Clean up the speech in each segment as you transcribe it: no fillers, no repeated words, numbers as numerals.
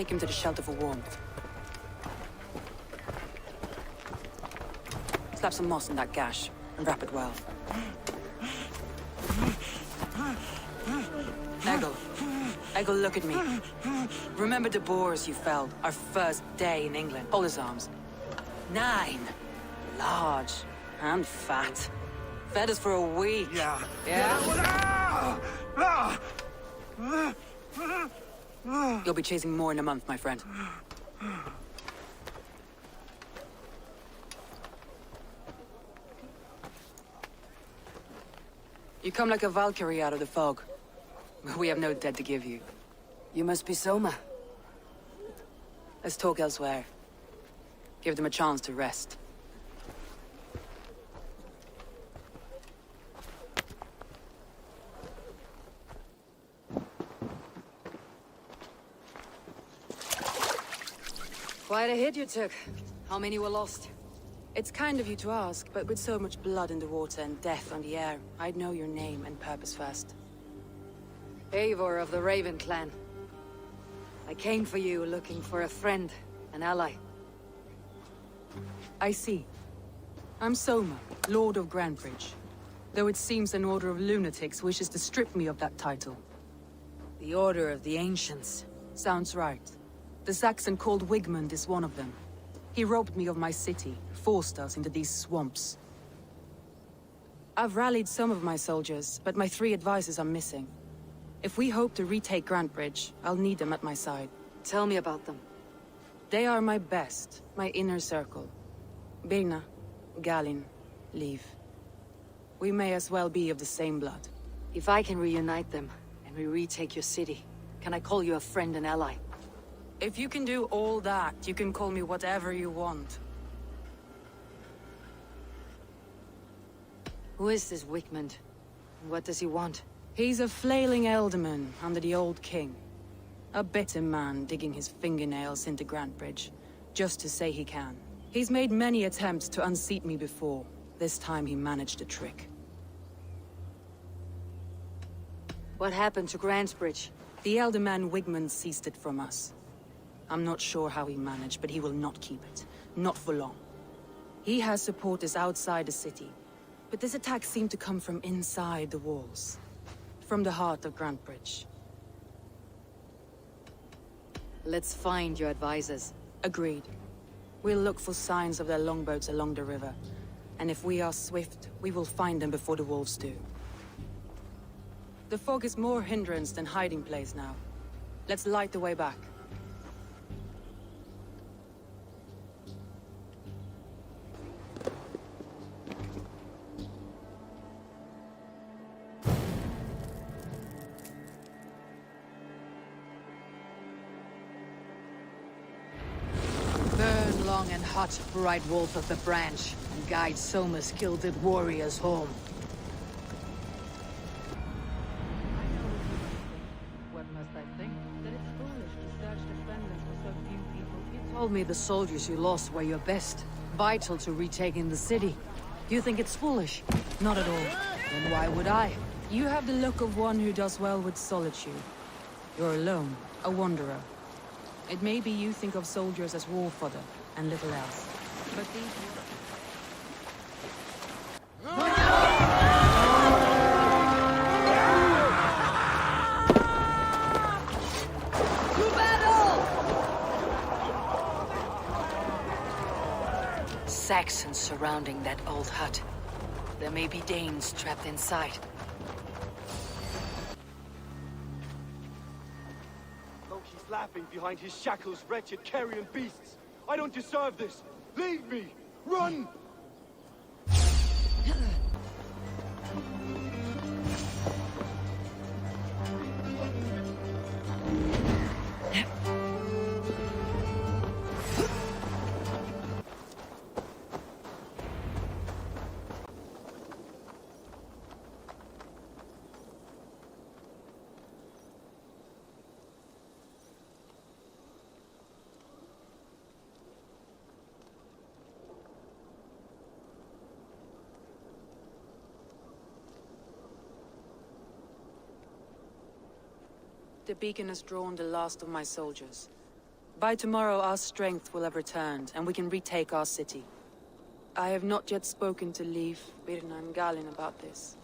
take him to the shelter for warmth. Slap some moss in that gash, and wrap it well. Eggle, look at me. Remember the boars you felled, our first day in England? Hold his arms. 9. Large and fat. Fed us for a week. Yeah. You'll be chasing more in a month, my friend. You come like a Valkyrie out of the fog. We have no debt to give you. You must be Soma. Let's talk elsewhere. Give them a chance to rest. Quite a hit you took. How many were lost? It's kind of you to ask, but with so much blood in the water and death on the air, I'd know your name and purpose first. Eivor of the Raven clan. I came for you looking for a friend, an ally. I see. I'm Soma, Lord of Grantebridge. Though it seems an order of lunatics wishes to strip me of that title. The Order of the Ancients. Sounds right. The Saxon called Wigmund is one of them. He robbed me of my city, forced us into these swamps. I've rallied some of my soldiers, but my 3 advisors are missing. If we hope to retake Grantebridge, I'll need them at my side. Tell me about them. They are my best, my inner circle. Birna, Galinn, Liv. We may as well be of the same blood. If I can reunite them, and we retake your city, can I call you a friend and ally? If you can do all that, you can call me whatever you want. Who is this Wigmund? What does he want? He's a flailing elderman under the old king. A bitter man digging his fingernails into Grantebridge, just to say he can. He's made many attempts to unseat me before. This time he managed a trick. What happened to Grantebridge? The elderman Wigmund seized it from us. I'm not sure how he managed, but he will not keep it. Not for long. He has supporters outside the city, but this attack seemed to come from inside the walls. From the heart of Grantebridge. Let's find your advisors. Agreed. We'll look for signs of their longboats along the river. And if we are swift, we will find them before the wolves do. The fog is more hindrance than hiding place now. Let's light the way back. And hot, bright wolf of the branch, and guide Soma's gilded warriors home. What must I think? That it's foolish to search defenders for so few people. You told me the soldiers you lost were your best, vital to retaking the city. Do you think it's foolish? Not at all. Then why would I? You have the look of one who does well with solitude. You're alone, a wanderer. It may be you think of soldiers as war fodder, and little else. But these... To battle! Saxons surrounding that old hut. There may be Danes trapped inside. Loki's laughing behind his shackles, wretched carrion beasts. I don't deserve this! Leave me! Run! The beacon has drawn the last of my soldiers. By tomorrow, our strength will have returned, and we can retake our city. I have not yet spoken to Leif, Birna, and Galin about this.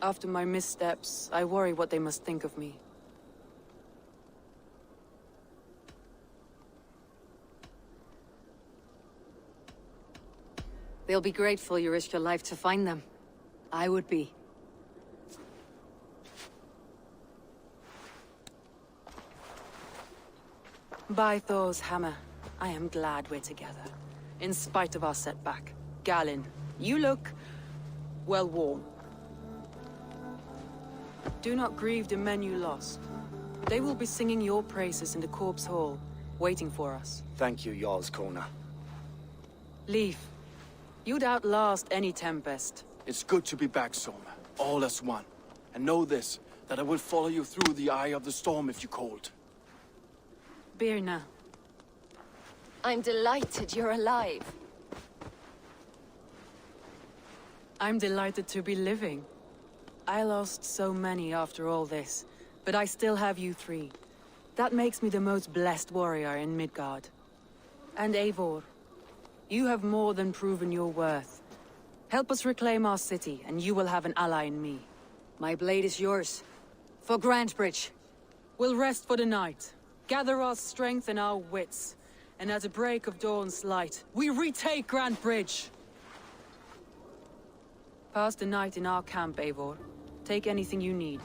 After my missteps, I worry what they must think of me. They'll be grateful you risked your life to find them. I would be. By Thor's hammer, I am glad we're together. In spite of our setback. Galin, you look... well worn. Do not grieve the men you lost. They will be singing your praises in the Corpse Hall, waiting for us. Thank you, Jarl's Kona. Leif, you'd outlast any tempest. It's good to be back, Soma. All as one. And know this, that I will follow you through the eye of the storm if you called. Birna. I'm delighted you're alive. I'm delighted to be living. I lost so many after all this, but I still have you three. That makes me the most blessed warrior in Midgard. And Eivor, you have more than proven your worth. Help us reclaim our city, and you will have an ally in me. My blade is yours. For Grantebridge. We'll rest for the night, gather our strength and our wits, and at the break of dawn's light, we retake Grantebridge! Pass the night in our camp, Eivor. Take anything you need.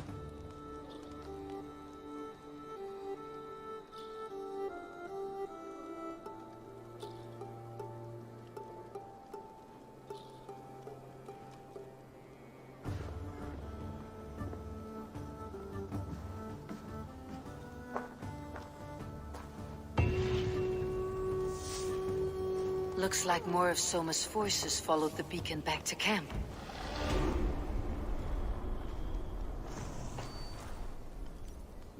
Looks like more of Soma's forces followed the beacon back to camp.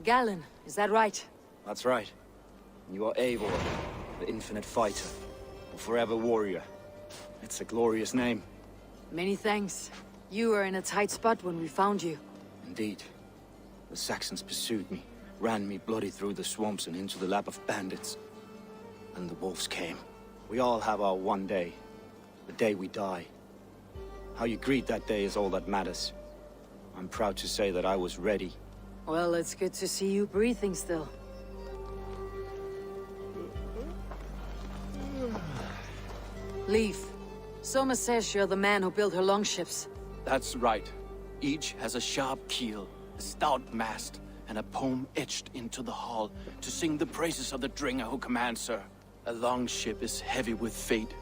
Galin, is that right? That's right. You are Eivor, the infinite fighter, a forever warrior. It's a glorious name. Many thanks. You were in a tight spot when we found you. Indeed. The Saxons pursued me, ran me bloody through the swamps and into the lap of bandits. And the wolves came. We all have our one day. The day we die. How you greet that day is all that matters. I'm proud to say that I was ready. Well, it's good to see you breathing still. Leif, Soma says you're the man who built her longships. That's right. Each has a sharp keel, a stout mast, and a poem etched into the hull to sing the praises of the Dringer who commands her. A longship is heavy with fate.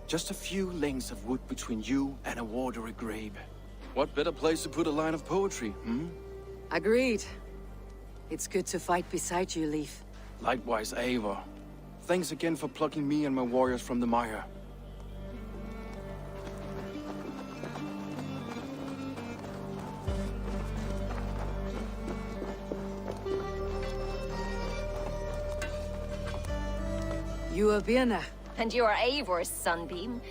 Just a few lengths of wood between you and a watery grave. What better place to put a line of poetry, hmm? Agreed. It's good to fight beside you, Leif. Likewise, Eivor. Thanks again for plucking me and my warriors from the mire. You are Birna. And you are Eivor's sunbeam.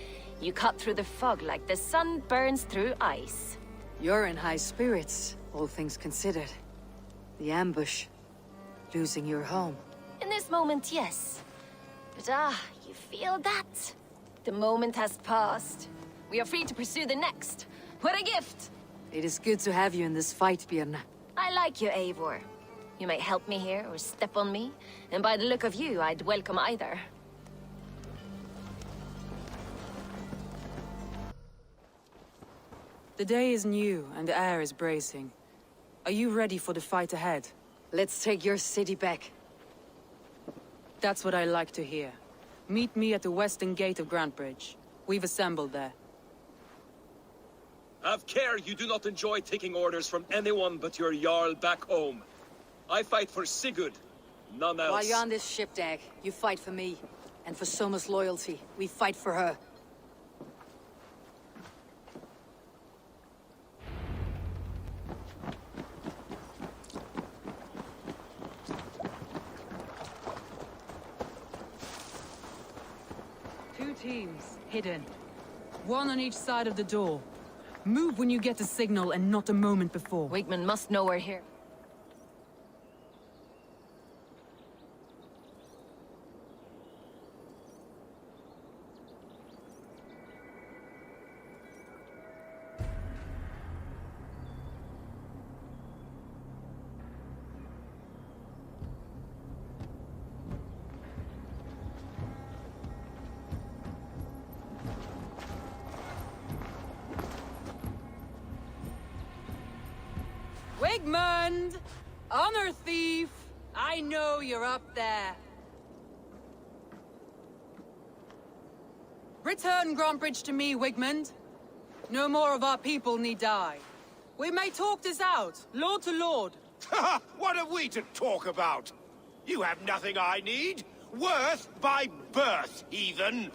You cut through the fog like the sun burns through ice. You're in high spirits, all things considered. The ambush. Losing your home. In this moment, yes. But you feel that? The moment has passed. We are free to pursue the next. What a gift! It is good to have you in this fight, Birna. I like you, Eivor. You may help me here or step on me, and by the look of you, I'd welcome either. The day is new, and the air is bracing. Are you ready for the fight ahead? Let's take your city back. That's what I like to hear. Meet me at the western gate of Grantebridge. We've assembled there. Have care you do not enjoy taking orders from anyone but your Jarl back home. I fight for Sigurd, none else. While you're on this ship, Dag, you fight for me. And for Soma's loyalty, we fight for her. Two teams, hidden. One on each side of the door. Move when you get the signal and not a moment before. Wakeman must know we're here. Wigmund! Honor thief! I know you're up there. Return Grantbridge to me, Wigmund. No more of our people need die. We may talk this out, lord to lord. What are we to talk about? You have nothing I need. Worth by birth, heathen.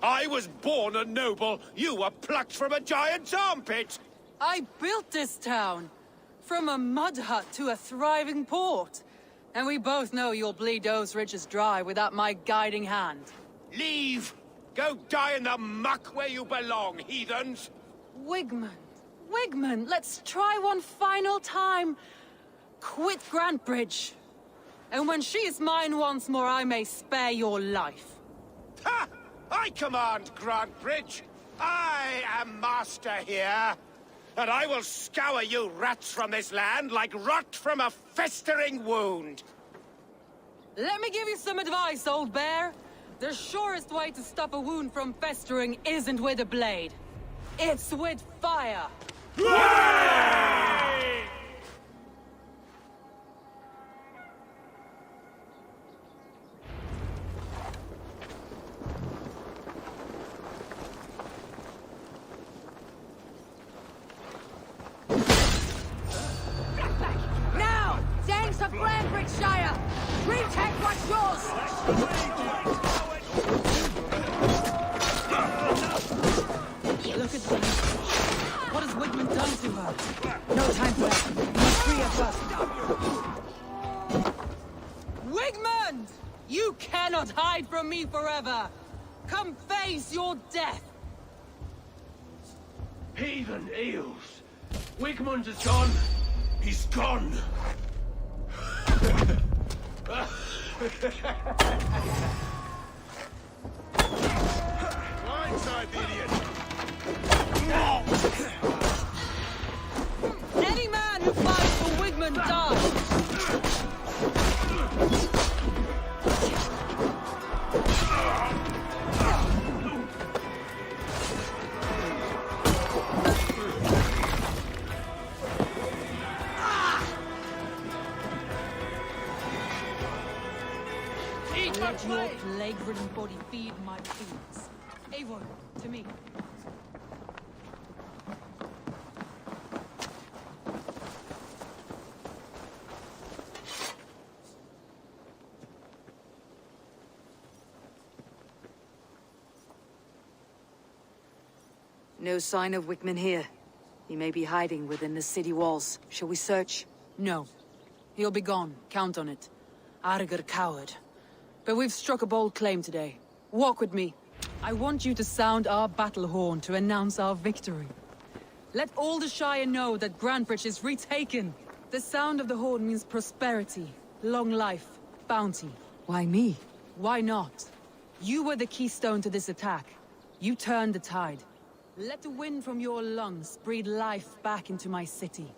I was born a noble. You were plucked from a giant's armpit. I built this town. From a mud hut to a thriving port. And we both know you'll bleed those riches dry without my guiding hand. Leave. Go die in the muck where you belong, heathens. Wigmund, Wigmund, let's try one final time. Quit Grantbridge. And when she is mine once more, I may spare your life. Ha! I command Grantbridge. I am master here. And I will scour you rats from this land like rot from a festering wound. Let me give you some advice, old bear. The surest way to stop a wound from festering isn't with a blade. It's with fire. Now! Dance of Grantbridgeshire! Retake what's yours! Look at them. What has Wigmund done to her? No time for that. We must free her first. Wigmund! You cannot hide from me forever! Come face your death! Heathen eels. Wigmund is gone. He's gone. Blindside the idiot. Any man who fights for Wigmund dies! Let your plague-ridden body feed my fiends. Eivor, to me. No sign of Wigmund here. He may be hiding within the city walls. Shall we search? No. He'll be gone. Count on it. Arger coward. But we've struck a bold claim today. Walk with me. I want you to sound our battle horn to announce our victory. Let all the Shire know that Grantbridge is retaken. The sound of the horn means prosperity, long life, bounty. Why me? Why not? You were the keystone to this attack. You turned the tide. Let the wind from your lungs breathe life back into my city.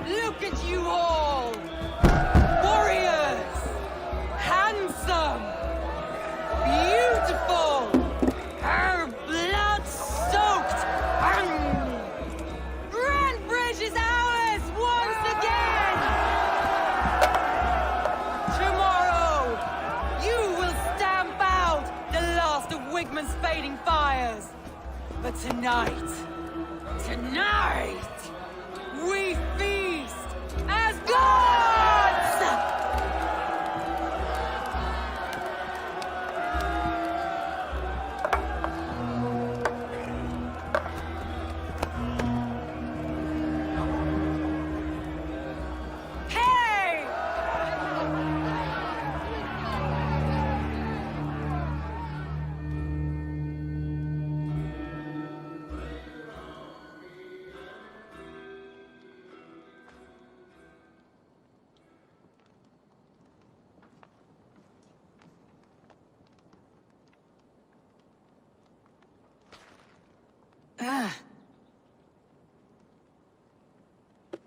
Look at you all! Warriors! Handsome! Beautiful! Her blood-soaked! Grantbridge is ours once again! Tomorrow, you will stamp out the last of Wigmund's fading fires. But tonight, we feast as gods!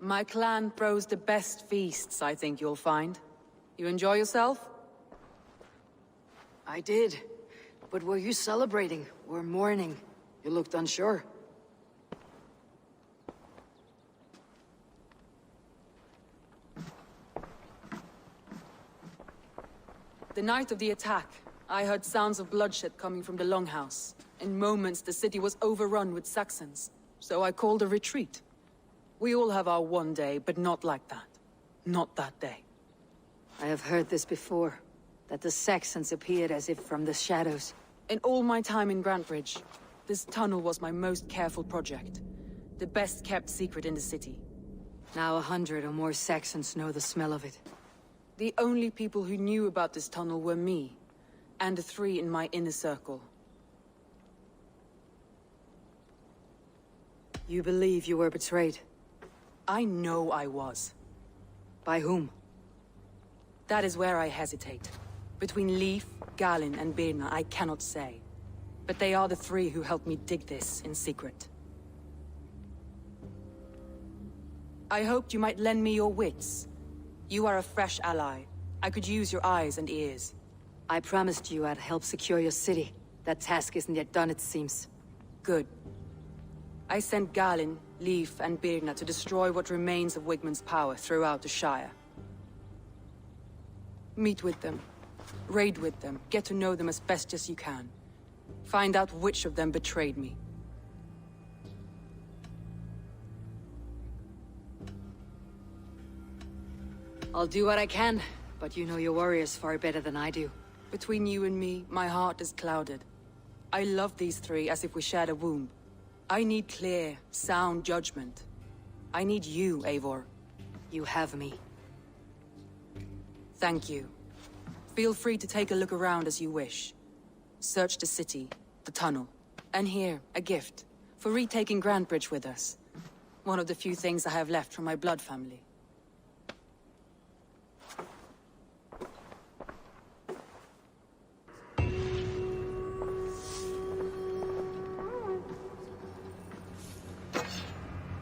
My clan throws the best feasts, I think you'll find. You enjoy yourself? I did. But were you celebrating or mourning? You looked unsure. The night of the attack, I heard sounds of bloodshed coming from the Longhouse. In moments, the city was overrun with Saxons, so I called a retreat. We all have our one day, but not like that. Not that day. I have heard this before, that the Saxons appeared as if from the shadows. In all my time in Grantbridge, this tunnel was my most careful project. The best kept secret in the city. Now 100 or more Saxons know the smell of it. The only people who knew about this tunnel were me, and the 3 in my inner circle. You believe you were betrayed? I know I was. By whom? That is where I hesitate. Between Leif, Galin, and Birna, I cannot say. But they are the 3 who helped me dig this in secret. I hoped you might lend me your wits. You are a fresh ally. I could use your eyes and ears. I promised you I'd help secure your city. That task isn't yet done, it seems. Good. I sent Galin, Leif, and Birna to destroy what remains of Wigmund's power throughout the Shire. Meet with them. Raid with them. Get to know them as best as you can. Find out which of them betrayed me. I'll do what I can, but you know your warriors far better than I do. Between you and me, my heart is clouded. I love these 3 as if we shared a womb. I need clear, sound judgment. I need you, Eivor. You have me. Thank you. Feel free to take a look around as you wish. Search the city, the tunnel. And here, a gift. For retaking Grantbridge with us. One of the few things I have left from my blood family.